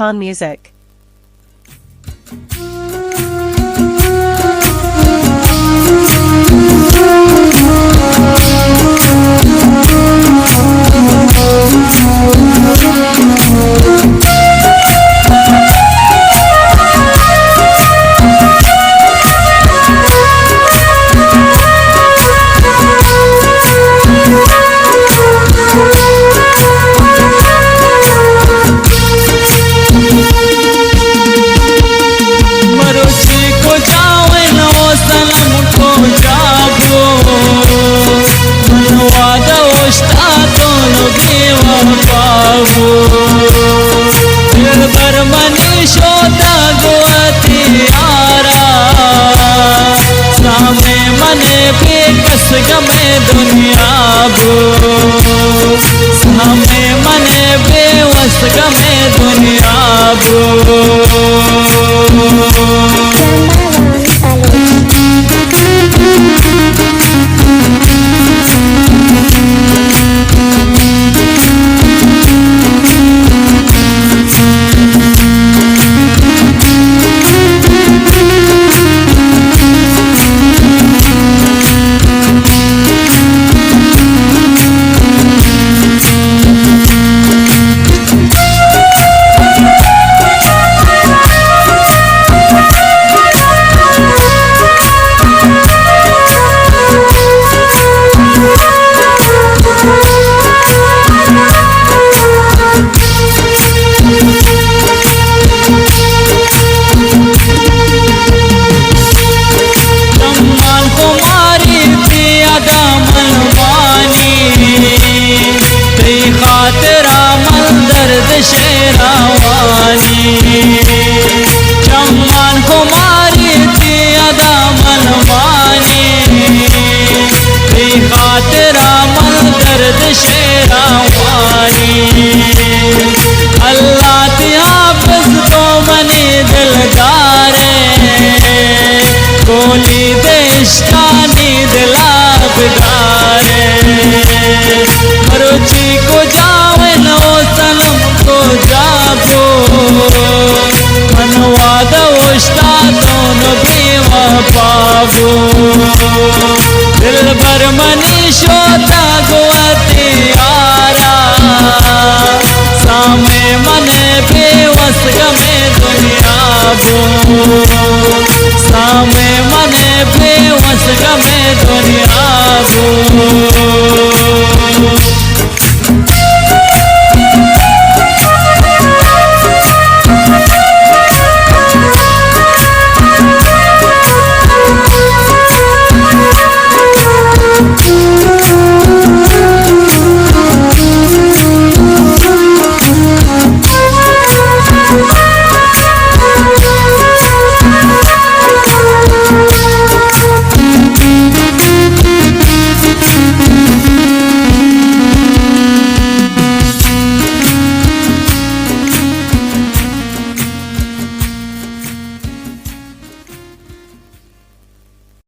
Khan Music. गमे दुनिया बो सामे मने बेवस गमे दुनिया शेरावानी चम्मन कुमारी थी अदा मनवानी खातिरा मन दर्द शेरावानी अल्लाह हाफिज तो मनी दिलदारे गोली देशकानी दिला बिगारे मरुची को जावे नो सनम को जाबो मनवा दोस्ता दोनों बेवा पाबो दिल भर मनी शोता गोते आरा सामे मने बेवस गमे दुनिया बो सामे मने बेवस गमे दुनिया बो।